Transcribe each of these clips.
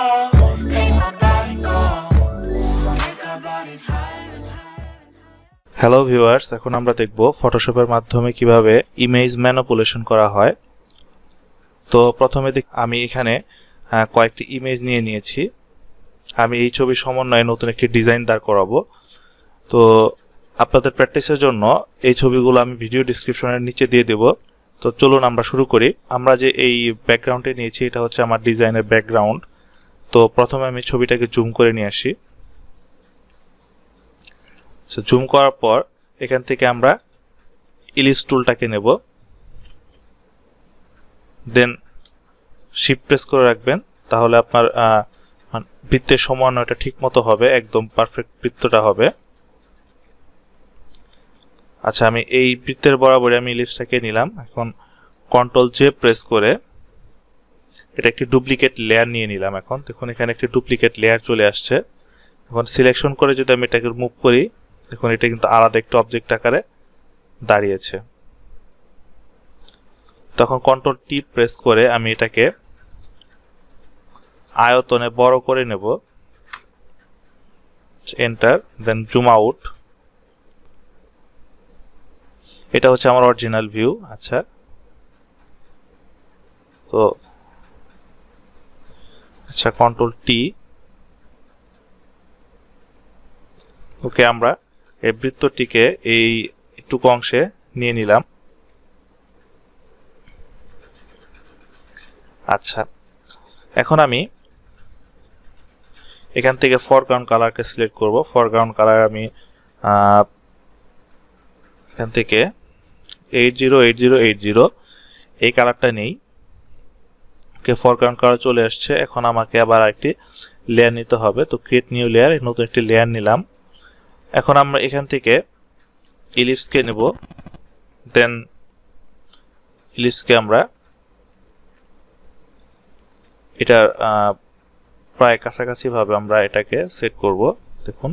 call, make my body go, make our bodies higher and higher. Hello viewers, এখন আমরা দেখব ফটোশপের মাধ্যমে কিভাবে ইমেজ ম্যানিপুলেশন করা হয়। তো প্রথমে আমি এখানে কয়েকটি ইমেজ নিয়ে নিয়েছি। আমি এই ছবির সমন্বয়ে নতুন একটি ডিজাইন দাঁড় করাবো। তো আপনাদের প্র্যাকটিসের জন্য এই ছবিগুলো আমি ভিডিও ডেসক্রিপশনের নিচে দিয়ে দেব। তো চলুন আমরা শুরু করি। আমরা যে এই ব্যাকগ্রাউন্ডে নিয়েছি এটা হচ্ছে আমার ডিজাইনের ব্যাকগ্রাউন্ড। তো প্রথমে আমি ছবিটাকে জুম করে নিয়ে আসি। জুম করার পর এখান থেকে আমরা ইলিপস টুলটাকে নেব, দেন শিফট প্রেস করে রাখবেন, তাহলে আপনার বৃত্তের সমন্বয়টা ঠিক মতো হবে, একদম পারফেক্ট বৃত্তটা হবে। আচ্ছা, আমি এই বৃত্তের বরাবরই আমি ইলিপসটাকে নিলাম। এখন কন্ট্রোল জে প্রেস করে এটা একটি ডুপ্লিকেট লেয়ার নিয়ে নিলাম। এখন দেখুন এখানে একটি ডুপ্লিকেট লেয়ার চলে আসছে। এখন সিলেকশন করে যদি আমি এটাকে মুভ করি, দেখুন এটা কিন্তু আলাদা একটা অবজেক্ট আকারে দাঁড়িয়েছে। তখন কন্ট্রোল টি প্রেস করে আমি এটাকে আয়তনে বড় করে নেব, এন্টার, দেন জুম আউট। এটা হচ্ছে আমার অরিজিনাল ভিউ। আচ্ছা, তো কন্ট্রোল টি। ওকে, আমরা এই বৃত্তটিকে এই একটুকু অংশে নিয়ে নিলাম। আচ্ছা, এখন আমি এখান থেকে ফরগ্রাউন্ড কালারকে সিলেক্ট করব। ফরগ্রাউন্ড কালার আমি এখান থেকে 808080 এই কালারটা নেই। ওকে, ফরগ্রাউন্ড কালার চলে আসছে। এখন আমাকে আবার একটি লেয়ার নিতে হবে। তো ক্রিয়েট নিউ লেয়ার, নতুন একটি লেয়ার নিলাম। এখন আমরা এখান থেকে ইলিপসকে নেব, দেন ইলিপসকে আমরা এটার প্রায় কাছাকাছি ভাবে আমরা এটাকে সেট করব। দেখুন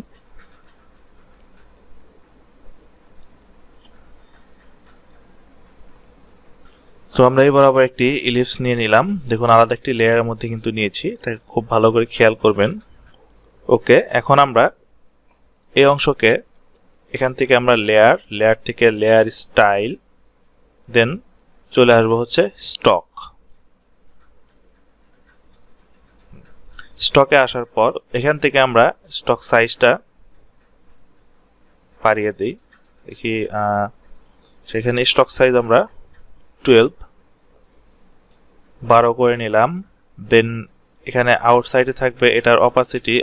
তো আমরা এই বরাবর একটি ইলিপস নিয়ে নিলাম। দেখুন আলাদা একটি লেয়ারের মধ্যে কিন্তু নিয়েছি, এটা খুব ভালো করে খেয়াল করবেন। ওকে, এখন আমরা এই অংশকে এখান থেকে আমরা লেয়ার থেকে লেয়ার স্টাইল, দেন চলে আসবো হচ্ছে স্টকে আসার পর এখান থেকে আমরা স্টক সাইজটা বাড়িয়ে দিই। দেখি সেখানে স্টক সাইজ আমরা 12 করে নিলাম। দেন এখানে আউটসাইডে থাকবে এটার অপাসিটি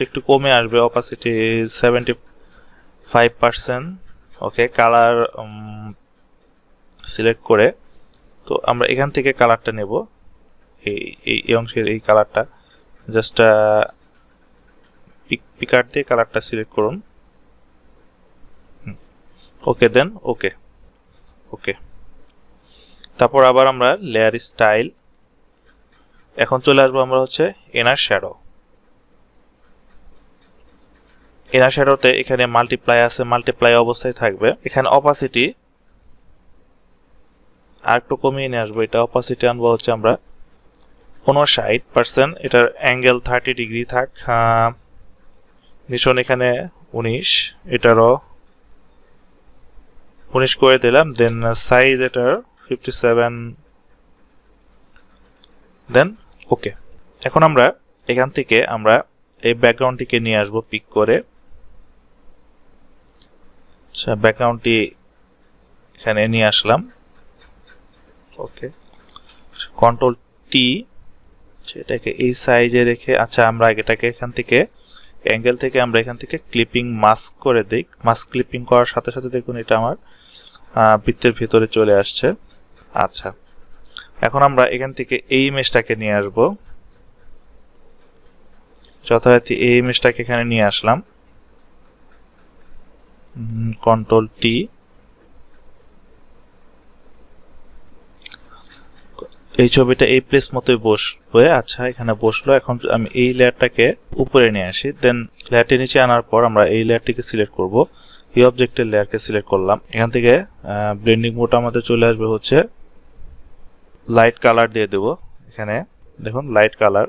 একটু কমে আসবে, অপাসিটি 75%। ওকে, কালার সিলেক্ট করে তো আমরা এখান থেকে কালারটা নেব, এই অংশের এই কালারটা জাস্ট পিকার দিয়ে কালারটা সিলেক্ট করুন। ওকে, দেন ওকে। তারপর আবার আমরা লেয়ার স্টাইল, এখন চলে আসবো আমরা হচ্ছে ইনার শ্যাডোতে। এখানে মাল্টিপ্লাই আছে, মাল্টিপ্লাই অবস্থায় থাকবে। এখানে অপাসিটি আর একটু কমিয়ে নিয়ে আসবো, এটা অপাসিটি আনবো হচ্ছে আমরা 59%। এটার অ্যাঙ্গেল 30 ডিগ্রি থাক। নিশন এখানে 19, এটারও 19 করে দিলাম। দেন সাইজ এটার 57, দেন ওকে। এখন আমরা এখান থেকে আমরা এই ব্যাকগ্রাউন্ডটিকে নিয়ে আসবো পিক করে। ব্যাকগ্রাউন্ডটি এখানে নিয়ে আসলাম। ওকে, কন্ট্রোল টি, সেটাকে এই সাইজে রেখে, আচ্ছা আমরা এটাকে এখান থেকে অ্যাঙ্গেল থেকে আমরা এখান থেকে ক্লিপিং মাস্ক করে দিই। মাস্ক ক্লিপিং করার সাথে সাথে দেখুন এটা আমার বৃত্তের ভিতরে চলে আসছে। আচ্ছা, এখন আমরা এখান থেকে এই ইমেজটাকে নিয়ে আসবো। যথারীতি এই ইমেজটাকে এখানে নিয়ে আসলাম, কন্ট্রোল টি। এই ছবিটা এই প্লেস মতোই বসবে। আচ্ছা, এখানে বসলো। এখন আমি এই লেয়ারটাকে উপরে নিয়ে আসি, দেন লেয়ারটি নিচে আনার পর আমরা এই লেয়ারটিকে সিলেক্ট করব। এই অবজেক্টের লেয়ারকে সিলেক্ট করলাম। এখান থেকে ব্লেন্ডিং মোড আমাদের চলে আসবে হচ্ছে লাইট কালার দিয়ে দেব। এখানে দেখুন লাইট কালার।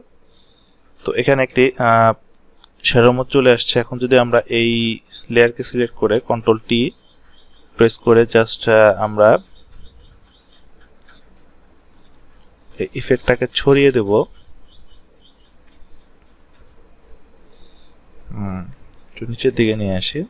তো এখানে একটি শ্যাডো মোড চলে আসছে। এখন যদি আমরা এই লেয়ারকে সিলেক্ট করে কন্ট্রোল টি প্রেস করে জাস্ট আমরা এই ইফেক্টটাকে ছড়িয়ে দেব। একটু নিচের দিকে নিয়ে আসি।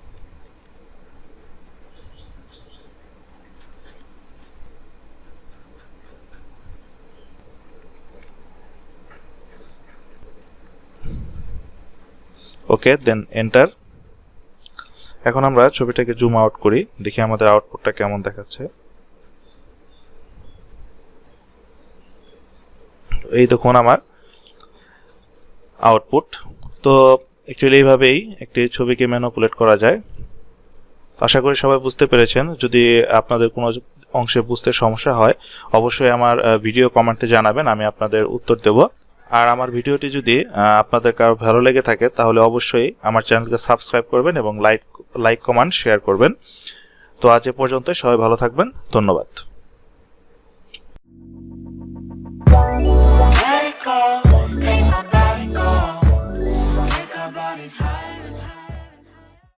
ওকে, দেন এন্টার। এখন আমরা ছবিটাকে জুম আউট করি, দেখি আমাদের আউটপুটটা কেমন দেখাচ্ছে। এই দেখুন আমার আউটপুট। তো অ্যাকচুয়ালি এইভাবেই একটি ছবিকে ম্যানিপুলেট করা যায়। আশা করি সবাই বুঝতে পেরেছেন। যদি আপনাদের কোনো অংশে বুঝতে সমস্যা হয় অবশ্যই আমার ভিডিও কমেন্টে জানাবেন, আমি আপনাদের উত্তর দেব। আর আমার ভিডিওটি যদি আপনাদের কারো ভালো লেগে থাকে তাহলে অবশ্যই আমার চ্যানেলকে সাবস্ক্রাইব করবেন এবং লাইক কমেন্ট শেয়ার করবেন। তো আজ এ পর্যন্ত, সবাই ভালো থাকবেন, ধন্যবাদ।